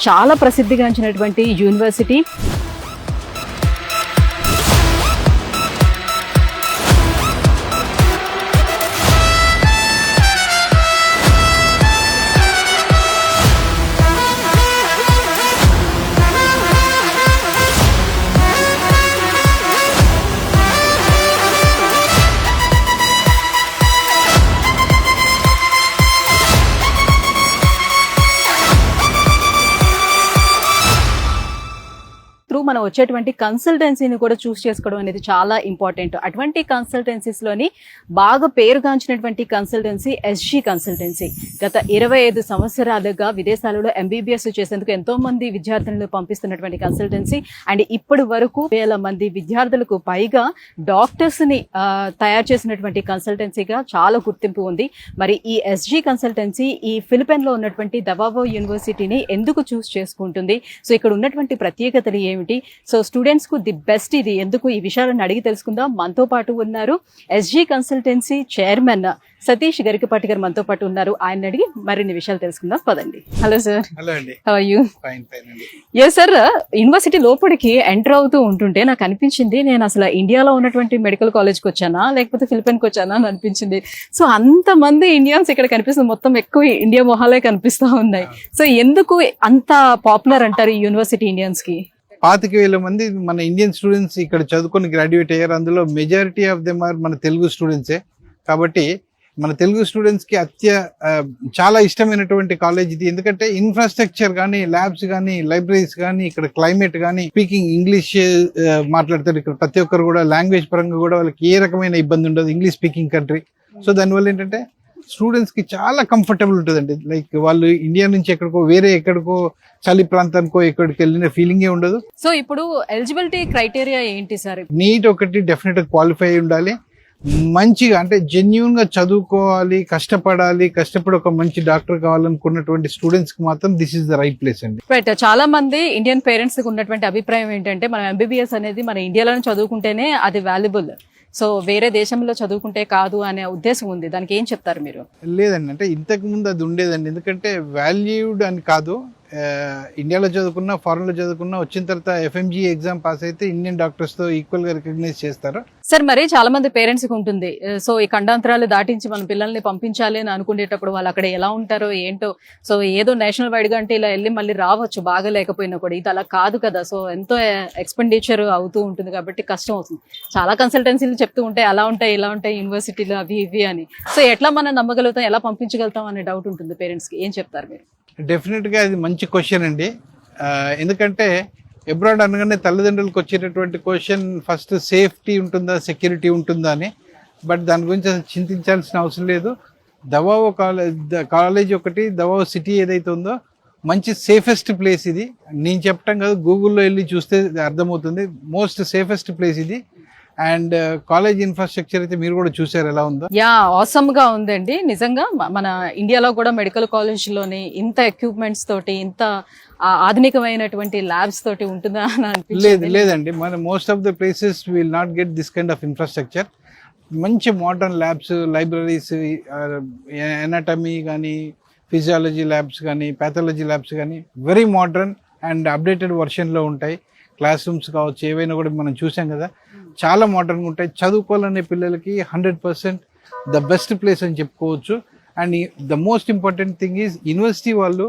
చాలా ప్రసిద్ధిగాంచినటువంటి యూనివర్సిటీ. మనం వచ్చేటువంటి కన్సల్టెన్సీని కూడా చూస్ చేసుకోవడం అనేది చాలా ఇంపార్టెంట్. అటువంటి కన్సల్టెన్సీస్ లోని బాగా పేరుగాంచినటువంటి కన్సల్టెన్సీ ఎస్జీ కన్సల్టెన్సీ. గత 25 సంవత్సరాలుగా విదేశాలలో ఎంబీబీఎస్ చేసేందుకు ఎంతో మంది విద్యార్థులను పంపిస్తున్నటువంటి కన్సల్టెన్సీ. అండ్ ఇప్పటి వరకు 1000 మంది విద్యార్థులకు పైగా డాక్టర్స్ ని తయారు చేసినటువంటి కన్సల్టెన్సీగా చాలా గుర్తింపు ఉంది. మరి ఈ ఎస్జీ కన్సల్టెన్సీ ఈ ఫిలిప్పైన్ లో ఉన్నటువంటి దవావో యూనివర్సిటీని ఎందుకు చూస్ చేసుకుంటుంది, సో ఇక్కడ ఉన్నటువంటి ప్రత్యేకతలు ఏమిటి, సో స్టూడెంట్స్ కు ది బెస్ట్ ఇది ఎందుకు, ఈ విషయాలను అడిగి తెలుసుకుందాం. మనతో పాటు ఉన్నారు SG consultancy chairman Satish Garikapati గారు మనతో పాటు ఉన్నారు. ఆయన అడిగి మరిన్ని విషయాలు తెలుసుకుందాం పదండి. Hello sir. హలో అండి. How are you? Fine fine అండి. ఎస్ సార్, యూనివర్సిటీ లోపలికి ఎంటర్ అవుతూ ఉంటుంటే నాకు అనిపించింది నేను అసలు ఇండియాలో ఉన్నటువంటి మెడికల్ కాలేజ్కి వచ్చానా లేకపోతే ఫిలిప్పైన్కి వచ్చానా అని అనిపించింది. సో అంతమంది ఇండియన్స్ ఇక్కడ కనిపిస్తుంది, మొత్తం ఎక్కువ ఇండియా మొహాలే కనిపిస్తూ ఉన్నాయి. సో ఎందుకు అంత పాపులర్ అంటారు ఈ యూనివర్సిటీ ఇండియన్స్ కి? 25,000 మంది మన ఇండియన్ స్టూడెంట్స్ ఇక్కడ చదువుకొని గ్రాడ్యుయేట్ అయ్యారు. అందులో మెజారిటీ ఆఫ్ దెమ్ ఆర్ మన తెలుగు స్టూడెంట్సే. కాబట్టి మన తెలుగు స్టూడెంట్స్ కి చాలా ఇష్టమైనటువంటి కాలేజ్ ఇది. ఎందుకంటే ఇన్ఫ్రాస్ట్రక్చర్ కానీ, ల్యాబ్స్ కానీ, లైబ్రరీస్ కానీ, ఇక్కడ క్లైమేట్ కానీ, స్పీకింగ్ ఇంగ్లీష్ మాట్లాడతారు. ఇక్కడ ప్రతి ఒక్కరు కూడా లాంగ్వేజ్ పరంగా కూడా వాళ్ళకి ఏ రకమైన ఇబ్బంది ఉండదు. English speaking country. సో దానివల్ల ఏంటంటే స్టూడెంట్స్ కి చాలా కంఫర్టబుల్ ఉంటుందండి. లైక్ వాళ్ళు ఇండియా నుంచి ఎక్కడికో చలి ప్రాంతానికో ఎక్కడికి వెళ్ళిన ఫీలింగే ఉండదు. సో ఇప్పుడు ఎలిజిబిలిటీ క్రైటీరియా ఏంటి సార్? నీట్ ఒకటి డెఫినెట్ గా క్వాలిఫై అయి ఉండాలి. మంచిగా అంటే జెన్యూన్ గా చదువుకోవాలి, కష్టపడి ఒక మంచి డాక్టర్ కావాలనుకున్నటువంటి స్టూడెంట్స్ కి మాత్రం this is the right place అండి. రైట్. చాలా మంది ఇండియన్ పేరెంట్స్ కి ఉన్నటువంటి అభిప్రాయం ఏంటంటే మనం ఎంబీబీఎస్ అనేది మన ఇండియాలో చదువుకుంటేనే అది వాల్యుబుల్, సో వేరే దేశంలో చదువుకుంటే కాదు అనే ఉద్దేశం ఉంది. దానికి ఏం చెప్తారు మీరు? లేదండి, అంటే ఇంతకు ముందు అది ఉండేదండి. ఎందుకంటే వాల్యూడ్ అని కాదు, ఇండియాలో చదువుకున్నా ఫారెన్ లో చదువుకున్నా వచ్చిన తర్వాత ఎఫ్ఎంజీ ఎగ్జామ్ పాస్ అయితే ఇండియన్ డాక్టర్స్ తో ఈక్వల్ గా రికగ్నైజ్ చేస్తారు. సార్ మరి చాలా మంది పేరెంట్స్ కి ఉంటుంది, సో ఈ ఖండాంతరాలు దాటించి మన పిల్లల్ని పంపించాలి అని అనుకునేటప్పుడు వాళ్ళు అక్కడ ఎలా ఉంటారో ఏంటో, సో ఏదో నేషనల్ వైడ్ గా అంటే ఇలా వెళ్ళి మళ్ళీ రావచ్చు బాగా లేకపోయినా కూడా, ఇది అలా కాదు కదా. సో ఎంతో ఎక్స్పెండిచర్ అవుతూ ఉంటుంది కాబట్టి కష్టం అవుతుంది. చాలా కన్సల్టెన్సీలు చెప్తూ ఉంటాయి అలా ఉంటాయి ఇలా ఉంటాయి యూనివర్సిటీలు అవి ఇవి అని. సో ఎట్లా మనం నమ్మగలుగుతాం, ఎలా పంపించగలుగుతాం అనే డౌట్ ఉంటుంది పేరెంట్స్ కి. ఏం చెప్తారు మీరు? డెఫినెట్ గా అది మంచి క్వశ్చన్ అండి. ఎందుకంటే అబ్రాడ్ అనగానే తల్లిదండ్రులకు వచ్చేటటువంటి క్వశ్చన్ ఫస్ట్ సేఫ్టీ ఉంటుందా, సెక్యూరిటీ ఉంటుందా అని. బట్ దాని గురించి అసలు చింతించాల్సిన అవసరం లేదు. దవావో కాలేజ్ ఒకటి, దవావో సిటీ ఏదైతే ఉందో మంచి సేఫెస్ట్ ప్లేస్ ఇది. నేను చెప్పటం కాదు, గూగుల్లో వెళ్ళి చూస్తే అర్థమవుతుంది. మోస్ట్ సేఫెస్ట్ ప్లేస్ ఇది. అండ్ కాలేజ్ ఇన్ఫ్రాస్ట్రక్చర్ అయితే మీరు కూడా చూసారు ఎలా ఉందో. యా, ఆసమ్ గా ఉందండి నిజంగా. మన ఇండియాలో కూడా మెడికల్ కాలేజ్ లోని ఇంత ఎక్విప్మెంట్స్ తోటి, ఇంత ఆధునికమైనటువంటి ల్యాబ్స్ తోటి ఉంటుందా అని అనిపించింది. లేదండి, మన most of the places will not get this kind of infrastructure. మంచి మోడర్న్ ల్యాబ్స్, లైబ్రరీస్, ఎనాటమీ కానీ, ఫిజియాలజీ ల్యాబ్స్ కానీ, ప్యాథాలజీ ల్యాబ్స్ కానీ వెరీ మోడర్న్ అండ్ అప్డేటెడ్ వర్షన్లో ఉంటాయి. క్లాస్ రూమ్స్ కావచ్చు, ఏవైనా కూడా మనం చూసాం కదా, చాలా మోడర్న్గా ఉంటాయి. చదువుకోవాలనే పిల్లలకి 100% ద బెస్ట్ ప్లేస్ అని చెప్పుకోవచ్చు. And the most important thing is university వాళ్ళు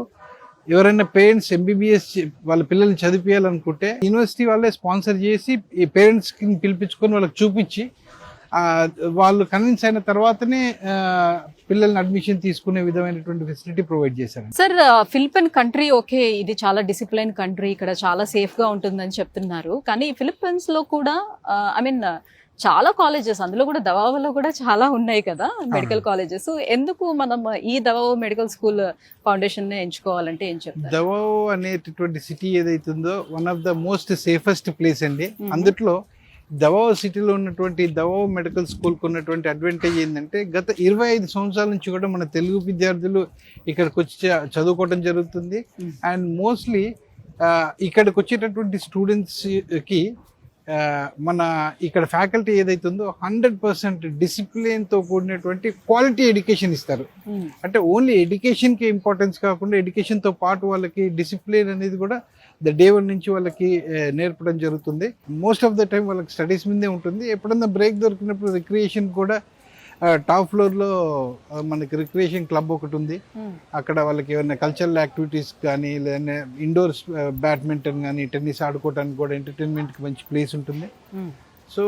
ఎవరైనా పేరెంట్స్ ఎంబీబీఎస్ వాళ్ళ పిల్లల్ని చదివించాలనుకుంటే యూనివర్సిటీ వాళ్ళే స్పాన్సర్ చేసి ఈ పేరెంట్స్కి పిలిపించుకొని వాళ్ళకి చూపించి వాళ్ళు కన్విన్స్ అయిన తర్వాతనే పిల్లల్ని అడ్మిషన్ తీసుకునే విధమైనటువంటి ఫెసిలిటీ ప్రొవైడ్ చేశారు. సార్ ఫిలిప్పైన్ కంట్రీ ఓకే, ఇది చాలా డిసిప్లైన్ కంట్రీ, ఇక్కడ చాలా సేఫ్ గా ఉంటుందని చెప్తున్నారు. కానీ ఫిలిప్పైన్స్ లో కూడా ఐ మీన్ చాలా కాలేజెస్, అందులో కూడా దవావోలో కూడా చాలా ఉన్నాయి కదా మెడికల్ కాలేజెస్. ఎందుకు మనం ఈ దవావో మెడికల్ స్కూల్ ఫౌండేషన్ ఎంచుకోవాలంటే ఏం చెప్తారు? దవావో అనేటటువంటి సిటీ ఏదైతుందో one of the most safest place అండి. అందులో దవావో సిటీలో ఉన్నటువంటి దవావో మెడికల్ స్కూల్కి ఉన్నటువంటి అడ్వాంటేజ్ ఏంటంటే గత 25 సంవత్సరాల నుంచి కూడా మన తెలుగు విద్యార్థులు ఇక్కడికి వచ్చి చదువుకోవడం జరుగుతుంది. అండ్ మోస్ట్లీ ఇక్కడికి వచ్చేటటువంటి స్టూడెంట్స్కి మన ఇక్కడ ఫ్యాకల్టీ ఏదైతే ఉందో 100% డిసిప్లిన్తో కూడినటువంటి క్వాలిటీ ఎడ్యుకేషన్ ఇస్తారు. అంటే ఓన్లీ ఎడ్యుకేషన్కి ఇంపార్టెన్స్ కాకుండా ఎడ్యుకేషన్తో పాటు వాళ్ళకి డిసిప్లిన్ అనేది కూడా డే 1 నుంచి వాళ్ళకి నేర్పడం జరుగుతుంది. మోస్ట్ ఆఫ్ ద టైం వాళ్ళకి స్టడీస్ మీదే ఉంటుంది. ఎప్పుడన్నా బ్రేక్ దొరికినప్పుడు రిక్రియేషన్ కూడా టాప్ ఫ్లోర్లో మనకి రిక్రియేషన్ క్లబ్ ఒకటి ఉంది. అక్కడ వాళ్ళకి ఏమైనా కల్చరల్ యాక్టివిటీస్ కానీ లేదంటే ఇండోర్స్ బ్యాడ్మింటన్ కానీ టెన్నిస్ ఆడుకోవడానికి కూడా ఎంటర్టైన్మెంట్కి మంచి ప్లేస్ ఉంటుంది. సో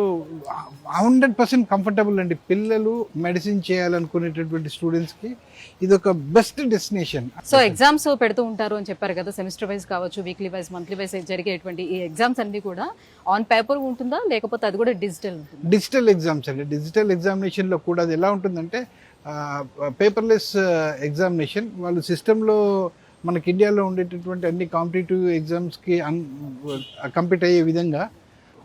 100% కంఫర్టబుల్ అండి. పిల్లలు మెడిసిన్ చేయాలనుకునేటటువంటి స్టూడెంట్స్కి ఇది ఒక బెస్ట్ డెస్టినేషన్. సో ఎగ్జామ్స్ పెడుతూ ఉంటారు అని చెప్పారు కదా, సెమిస్టర్ వైజ్ కావచ్చు, వీక్లీ వైజ్, మంత్లీ వైజ్ జరిగేటువంటి ఈ ఎగ్జామ్స్ అన్ని కూడా ఆన్ పేపర్ ఉంటుందా లేకపోతే అది కూడా డిజిటల్ ఎగ్జామ్స్ అండి. డిజిటల్ ఎగ్జామినేషన్లో కూడా అది ఎలా ఉంటుందంటే పేపర్లెస్ ఎగ్జామినేషన్. వాళ్ళు సిస్టంలో మనకి ఇండియాలో ఉండేటటువంటి అన్ని కాంపిటేటివ్ ఎగ్జామ్స్కి కంపీట్ అయ్యే విధంగా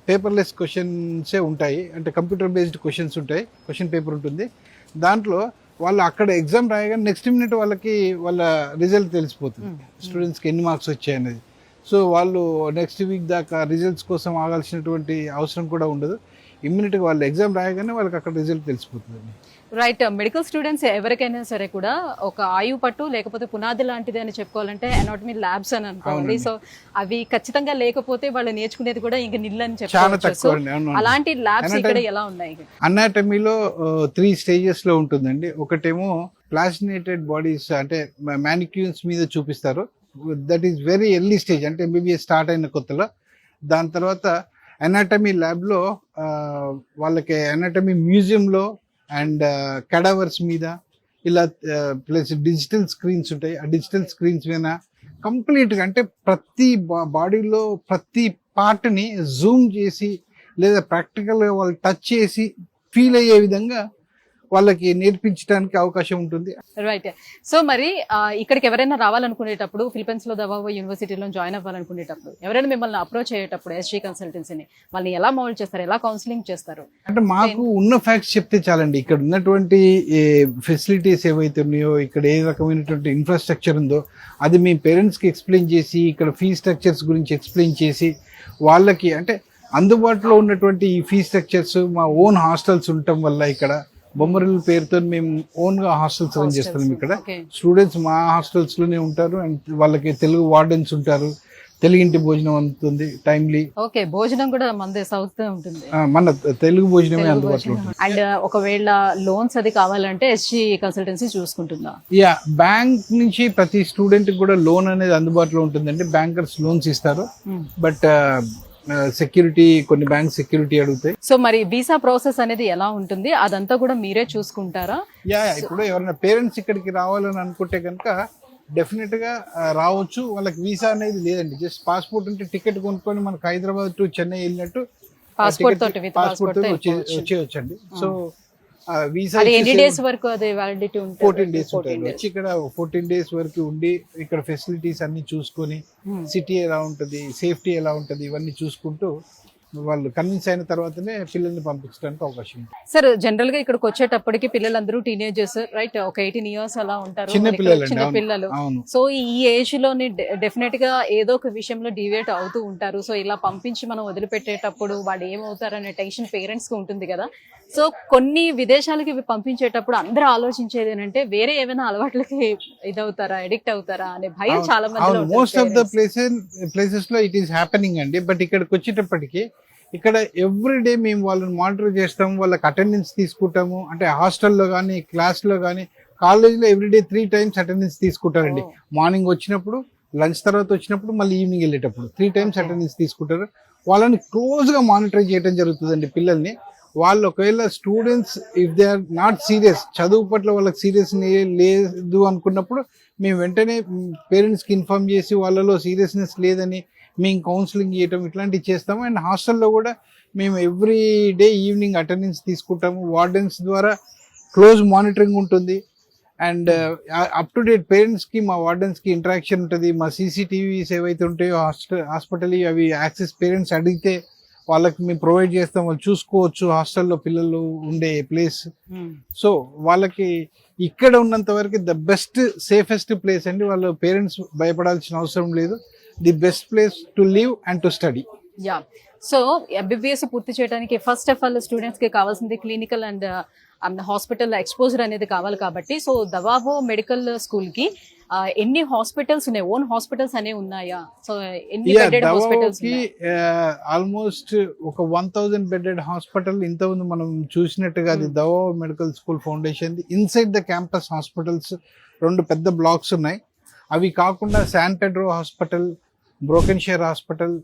పేపర్లెస్ క్వశ్చన్సే ఉంటాయి. అంటే కంప్యూటర్ బేస్డ్ క్వశ్చన్స్ ఉంటాయి, క్వశ్చన్ పేపర్ ఉంటుంది. దాంట్లో వాళ్ళు అక్కడ ఎగ్జామ్ రాయగానే నెక్స్ట్ మినిట్ వాళ్ళకి వాళ్ళ రిజల్ట్ తెలిసిపోతుంది, స్టూడెంట్స్కి ఎన్ని మార్క్స్ వచ్చాయి అనేది. సో వాళ్ళు నెక్స్ట్ వీక్ దాకా రిజల్ట్స్ కోసం ఆగాల్సినటువంటి అవసరం కూడా ఉండదు. ఇమ్మీడియట్గా వాళ్ళు ఎగ్జామ్ రాయగానే వాళ్ళకి అక్కడ రిజల్ట్ తెలిసిపోతుంది. రైట్. మెడికల్ స్టూడెంట్స్ ఎవరికైనా సరే కూడా ఒక ఆయువు పట్టు లేకపోతే పునాది లాంటిది అని చెప్పుకోవాలంటే అనాటమీ ల్యాబ్స్ అని అనుకోవాలి. సో అవి ఖచ్చితంగా లేకపోతే వాళ్ళు నేర్చుకునేది కూడా ఇంకా నిల్లని చెప్పుకోవచ్చు. అలాంటి ల్యాబ్స్ ఇక్కడ ఎలా ఉన్నాయి? అనాటమీలో 3 stages లో ఉంటుందండి. ఒకటేమో ప్లాస్టినేటెడ్ బాడీస్ అంటే మానిక్యూల్స్ మీద చూపిస్తారు. That is very early stage, అంటే ఎంబీబీఎస్ స్టార్ట్ అయిన కొత్తలో. దాని తర్వాత అనాటమీ ల్యాబ్లో వాళ్ళకి అనాటమీ మ్యూజియంలో అండ్ కడావర్స్ మీద ఇలా ప్లస్ డిజిటల్ స్క్రీన్స్ ఉంటాయి. ఆ డిజిటల్ స్క్రీన్స్ మీద కంప్లీట్గా అంటే ప్రతి బాడీలో ప్రతి పార్ట్ని జూమ్ చేసి లేదా ప్రాక్టికల్గా వాళ్ళు టచ్ చేసి ఫీల్ అయ్యే విధంగా వాళ్ళకి నేర్పించడానికి అవకాశం ఉంటుంది. రైట్. సో మరి ఇక్కడికి ఎవరైనా రావాలనుకునేటప్పుడు, ఫిలిప్పీన్స్ లో దవావో యూనివర్సిటీలో జాయిన్ అవ్వాలనుకునేటప్పుడు ఎవరైనా మిమ్మల్ని అప్రోచ్ అయ్యేటప్పుడు ఎస్జీ కన్సల్టెన్సీని వాళ్ళని ఎలా మౌల్డ్ చేస్తారు, ఎలా కౌన్సిలింగ్ చేస్తారు? అంటే మాకు ఉన్న ఫ్యాక్ట్స్ చెప్తే చాలండి. ఇక్కడ ఉన్నటువంటి ఫెసిలిటీస్ ఏవైతే ఉన్నాయో, ఇక్కడ ఏ రకమైనటువంటి ఇన్ఫ్రాస్ట్రక్చర్ ఉందో అది మీ పేరెంట్స్కి ఎక్స్ప్లెయిన్ చేసి, ఇక్కడ ఫీ స్ట్రక్చర్స్ గురించి ఎక్స్ప్లెయిన్ చేసి వాళ్ళకి అంటే అందుబాటులో ఉన్నటువంటి ఈ ఫీ స్ట్రక్చర్స్, మా ఓన్ హాస్టల్స్ ఉండటం వల్ల ఇక్కడ బొమ్మరిల్ పేరుతో మేము ఓన్ గా హాస్టల్స్ రన్ చేస్తున్నాం. ఇక్కడ స్టూడెంట్స్ మా హాస్టల్స్ లోనే ఉంటారు అండ్ వాళ్ళకి తెలుగు వార్డెన్స్ ఉంటారు. తెలుగింటి భోజనం అందుతుంది టైమ్లీ. ఓకే, భోజనం కూడా మన సౌత్ ఉంటుంది, మన తెలుగు భోజనమే అందుబాటులో ఉంటుంది. అండ్ ఒకవేళ లోన్స్ అది కావాలంటే ఎస్జీ కన్సల్టెన్సీ చూసుకుంటుందా? యా, బ్యాంక్ నుంచి ప్రతి స్టూడెంట్ కూడా లోన్ అనేది అందుబాటులో ఉంటుందండి. బ్యాంకర్స్ లోన్స్ ఇస్తారు, బట్ సెక్యూరిటీ కొన్ని బ్యాంక్ సెక్యూరిటీ అడుగుతాయి. సో మరి వీసా ప్రాసెస్ అనేది ఎలా ఉంటుంది, అదంతా కూడా మీరే చూసుకుంటారా? యా, ఇప్పుడు ఎవరైనా పేరెంట్స్ ఇక్కడికి రావాలని అనుకుంటే కనుక డెఫినెట్ గా రావచ్చు. వాళ్ళకి వీసా అనేది లేదండి, జస్ట్ పాస్పోర్ట్ ఉంటే టికెట్ కొనుక్కొని మనకు హైదరాబాద్ టు చెన్నై వెళ్ళినట్టు పాస్పోర్ట్ వచ్చేయచ్చండి. సో వీసా 14 days వరకు అది వ్యాలిడిటీ ఉంటుంది. 14 days ఉంటుంది. వచ్చి ఇక్కడ 14 days వరకు ఉండి ఇక్కడ ఫెసిలిటీస్ అన్ని చూసుకొని సిటీ ఎలా ఉంటుంది, సేఫ్టీ ఎలా ఉంటుంది, ఇవన్నీ చూసుకుంటూ వాళ్ళు కన్విన్స్ అయిన తర్వాతనే పిల్లల్ని పంపించడానికి అవకాశం ఉంది. సార్ జనరల్ గా ఇక్కడికి వచ్చేటప్పటికి పిల్లలందరూ టీనేజర్స్, రైట్, ఒక 18 years అలా ఉంటారు, చిన్న పిల్లలు. సో ఈ ఏజ్ లోని డెఫినెట్ గా ఏదో ఒక విషయంలో డివియేట్ అవుతూ ఉంటారు. సో ఇలా పంపించి మనం వదిలిపెట్టేటప్పుడు వాళ్ళు ఏమవుతారు అనే టెన్షన్ పేరెంట్స్ కి ఉంటుంది కదా. సో కొన్ని విదేశాలకి పంపించేటప్పుడు అందరూ ఆలోచించేది ఏంటంటే వేరే ఏమైనా అలవాట్లకి ఇదవుతారా, ఎడిక్ట్ అవుతారా అనే భయం చాలా మంది. మోస్ట్ ఆఫ్ ద ప్లేసెస్ లో ఇట్ ఈస్ హ్యాపెనింగ్ అండి. బట్ ఇక్కడికి వచ్చేటప్పటికి ఇక్కడ ఎవ్రీడే మేము వాళ్ళని మానిటర్ చేస్తాము, వాళ్ళకి అటెండెన్స్ తీసుకుంటాము. అంటే హాస్టల్లో కానీ, క్లాస్లో కానీ, కాలేజీలో ఎవ్రీడే 3 times అటెండెన్స్ తీసుకుంటారండి. మార్నింగ్ వచ్చినప్పుడు, లంచ్ తర్వాత వచ్చినప్పుడు, మళ్ళీ ఈవినింగ్ వెళ్ళేటప్పుడు 3 times అటెండెన్స్ తీసుకుంటారు. వాళ్ళని క్లోజ్గా మానిటర్ చేయడం జరుగుతుందండి పిల్లల్ని. వాళ్ళు ఒకవేళ students if they are not serious, చదువు పట్ల వాళ్ళకి సీరియస్ లేదు అనుకున్నప్పుడు మేము వెంటనే పేరెంట్స్కి ఇన్ఫార్మ్ చేసి వాళ్ళలో సీరియస్నెస్ లేదని మేము కౌన్సిలింగ్ చేయటం ఇట్లాంటివి చేస్తాము. అండ్ హాస్టల్లో కూడా మేము ఎవ్రీ డే ఈవినింగ్ అటెండెన్స్ తీసుకుంటాము. వార్డెన్స్ ద్వారా క్లోజ్ మానిటరింగ్ ఉంటుంది. అండ్ అప్ టు డేట్ పేరెంట్స్కి మా వార్డెన్స్కి ఇంటరాక్షన్ ఉంటుంది. మా సీసీటీవీస్ ఏవైతే ఉంటాయో హాస్పిటల్ అవి యాక్సెస్ పేరెంట్స్ అడిగితే వాళ్ళకి మేము ప్రొవైడ్ చేస్తాం, వాళ్ళు చూసుకోవచ్చు హాస్టల్లో పిల్లలు ఉండే ప్లేస్. సో వాళ్ళకి ఇక్కడ ఉన్నంత వరకు ద బెస్ట్ సేఫెస్ట్ ప్లేస్ అండి. వాళ్ళ పేరెంట్స్ భయపడాల్సిన అవసరం లేదు. The best place to live and to study. Yeah, so MBBS పూర్తి చేయడానికి ఫస్ట్ ఆఫ్ ఆల్ స్టూడెంట్స్ కి కావాల్సింది క్లినికల్ అండ్ హాస్పిటల్ ఎక్స్పోజర్ అనేది కావాలి కాబట్టి సో దవాబో మెడికల్ స్కూల్ కి ఎన్ని హాస్పిటల్స్ ఉన్నాయి, ఓన్ హాస్పిటల్స్ అనేవి ఉన్నాయా? సో ఎన్ని బెడెడ్ హాస్పిటల్స్ కి ఆల్మోస్ట్ ఒక 1000 బెడెడ్ హాస్పిటల్ ఇంతకుముందు మనం చూసినట్టుగా అది Davao medical school foundation inside the campus hospitals 2 పెద్ద బ్లాక్స్ ఉన్నాయి. అవి కాకుండా San Pedro hospital, Brokenshire hospital,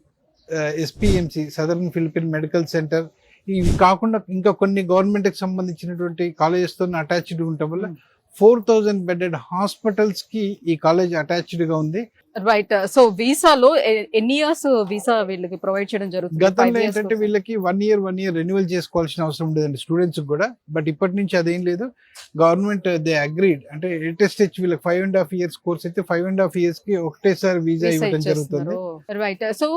SPMC southern Philippine medical center, ఇవి కాకుండా ఇంకా కొన్ని గవర్నమెంట్ కి సంబంధించినటువంటి కాలేజెస్ తో అటాచ్డ్ ఉండటం వల్ల 4000 బెడెడ్ హాస్పిటల్స్ కి ఈ కాలేజ్ అటాచ్డ్ గా ఉంది. రైట్. సో వీసాలో ఎన్ని ఇయర్స్ వీసా వీళ్ళకి ప్రొవైడ్ చేయడం జరుగుతుంది? గతంలో ఏంటంటే వీళ్ళకి 1 year రెన్యువల్ చేసుకోవాల్సిన అవసరం ఉండేదండి స్టూడెంట్స్ కూడా. బట్ ఇప్పటి నుంచి అదేం లేదు. గవర్నమెంట్ దే అగ్రీడ్, అంటే లేటెస్ట్ వీళ్ళకి 5.5 years కోర్స్ అయితే 5.5 years కి ఒకటేసారి వీసా ఇవ్వడం జరుగుతుంది. రైట్. సో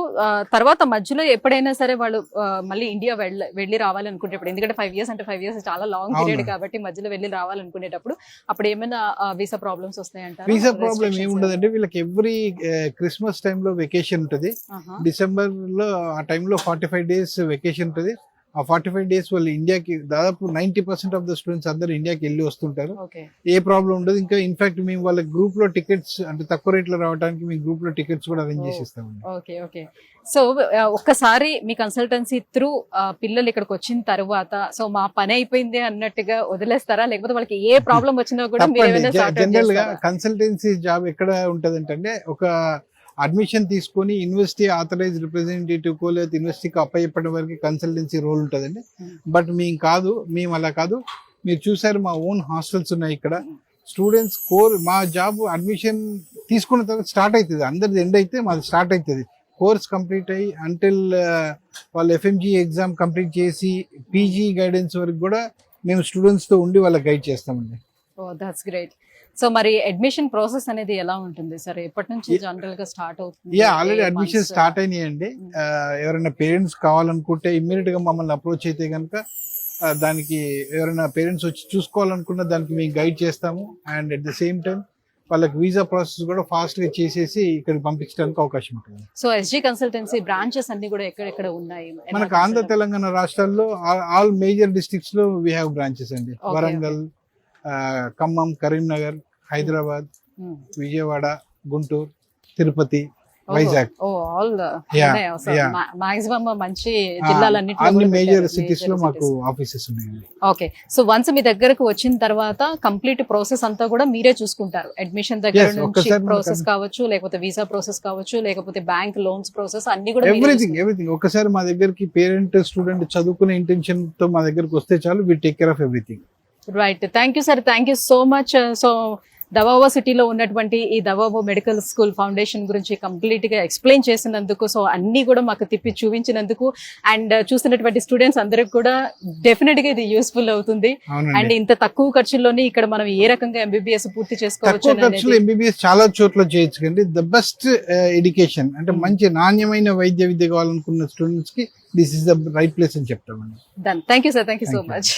తర్వాత మధ్యలో ఎప్పుడైనా సరే వాళ్ళు మళ్ళీ ఇండియా వెళ్ళి రావాలనుకునేటప్పుడు, ఎందుకంటే 5 years అంటే 5 years చాలా లాంగ్ పీరియడ్ కాబట్టి మధ్యలో వెళ్ళి రావాలనుకునేటప్పుడు అప్పుడు ఏమైనా వీసా ప్రాబ్లమ్స్ వస్తాయంటారు? వీసా ప్రాబ్లం ఏముండదండి. వీళ్ళకి ఎవ్రీ క్రిస్మస్ టైంలో వెకేషన్ ఉంటుంది. డిసెంబర్ లో ఆ టైంలో 45 days వెకేషన్ ఉంటుంది. ఆ 45 days వాళ్ళు ఇండియాకి దాదాపు 90% ఆఫ్ ద స్టూడెంట్స్ అందరూ ఇండియాకి వెళ్ళి వస్తుంటారు. ఏ ప్రాబ్లం ఉండదు. ఇంకా ఇన్ఫాక్ట్ మేము వాళ్ళ గ్రూప్ లో టికెట్స్, అంటే తక్కువ రేట్ లో రావడానికి మేము గ్రూప్ లో టికెట్స్ కూడా అరేంజ్ చేసి ఇస్తామండి. Okay okay. సో ఒక్కసారి మీ కన్సల్టెన్సీ త్రూ పిల్లలు ఇక్కడికి వచ్చిన తర్వాత సో మా పని అయిపోయింది అన్నట్టుగా వదిలేస్తారా, లేకపోతే వాళ్ళకి ఏ ప్రాబ్లం వచ్చినా కూడా జనరల్ గా కన్సల్టెన్సీ జాబ్ ఎక్కడ ఉంటదంటే ఒక అడ్మిషన్ తీసుకొని యూనివర్సిటీ ఆథరైజ్ రిప్రజెంటేటివ్ కో లేదా యూనివర్సిటీకి అప్పయ్యప్పటి వరకు కన్సల్టెన్సీ రోల్ ఉంటుందండి. బట్ మేము అలా కాదు. మీరు చూసారు మా ఓన్ హాస్టల్స్ ఉన్నాయి ఇక్కడ. స్టూడెంట్స్ మా జాబ్ అడ్మిషన్ తీసుకున్న తర్వాత స్టార్ట్ అవుతుంది. అందరిది ఎండ్ అయితే మాది స్టార్ట్ అవుతుంది. కోర్స్ కంప్లీట్ అయ్యి అంటిల్ వాళ్ళు ఎఫ్ఎంజీ ఎగ్జామ్ కంప్లీట్ చేసి పీజీ గైడెన్స్ వరకు కూడా మేము స్టూడెంట్స్ తో ఉండి వాళ్ళకి గైడ్ చేస్తామండి. Oh that's great. సో మరి అడ్మిషన్ ప్రాసెస్ అనేది ఎలా ఉంటుంది సార్? ఎప్పటి నుంచి జనరల్ గా స్టార్ట్ అవుతుంది? ఆల్రెడీ అడ్మిషన్ స్టార్ట్ అయినాయండి. ఎవరైనా పేరెంట్స్ కావాలనుకుంటే ఇమ్మీడియట్ గా మమ్మల్ని అప్రోచ్ అయితే కనుక దానికి ఎవరైనా పేరెంట్స్ వచ్చి చూసుకోవాలనుకున్న దానికి మేము గైడ్ చేస్తాము. And at the same time వాళ్ళకి వీసా ప్రాసెస్ కూడా ఫాస్ట్ గా చేసేసి ఇక్కడ పంపించడానికి అవకాశం ఉంటుంది. సో ఎస్జీ కన్సల్టెన్సీ బ్రాంచెస్ అన్ని కూడా ఎక్కడెక్కడ ఉన్నాయి? మనకు ఆంధ్ర తెలంగాణ రాష్ట్రాల్లో ఆల్ మేజర్ డిస్ట్రిక్ట్స్ లో వీ హ్యావ్ బ్రాంచెస్ అండి. వరంగల్, ఖమ్మం, కరీంనగర్, హైదరాబాద్, విజయవాడ, గుంటూరు, తిరుపతి, వైజాగ్, మాక్సిమం మంచి జిల్లాలన్నింటిలో అన్ని మేజర్ సిటీస్ లో మాకు ఆఫీసెస్ ఉన్నాయండి. ఓకే. సో వన్స్ మీ దగ్గరకు వచ్చిన తర్వాత కంప్లీట్ ప్రాసెస్ అంతా కూడా మీరే చూసుకుంటారు. అడ్మిషన్ దగ్గర నుంచి ప్రాసెస్ కావచ్చు, లేకపోతే వీసా ప్రాసెస్ కావచ్చు, లేకపోతే బ్యాంక్ లోన్స్ ప్రాసెస్ అన్ని కూడా ఎవ్రీథింగ్. ఒకసారి మా దగ్గరికి పేరెంట్ స్టూడెంట్ చదువుకునే ఇంటెన్షన్ తో మా దగ్గరకు వస్తే చాలు, we take care of everything. Right. Thank you sir. Thank you so much. So Davao సిటీలో ఉన్నటువంటి ఈ దవాబో మెడికల్ స్కూల్ ఫౌండేషన్ గురించి కంప్లీట్ గా ఎక్స్ప్లెయిన్ చేసినందుకు, సో అన్ని కూడా మాకు తిప్పి చూపించినందుకు, అండ్ చూస్తున్నటువంటి స్టూడెంట్స్ అందరికి కూడా డెఫినెట్ గా ఇది యూస్ఫుల్ అవుతుంది. అండ్ ఇంత తక్కువ ఖర్చుల్లోనే ఇక్కడ మనం ఏ రకంగా ఎంబీబీఎస్ పూర్తి చేసుకోవచ్చు. ఎంబీబీఎస్ చాలా చోట్ల చేయొచ్చు కండి. ద బెస్ట్ ఎడ్యుకేషన్ అంటే మంచి నాణ్యమైన వైద్య విద్య కావాలనుకున్న స్టూడెంట్స్ కి this is the right place అని చెప్తామండి. Done. Thank you sir. Thank you so much.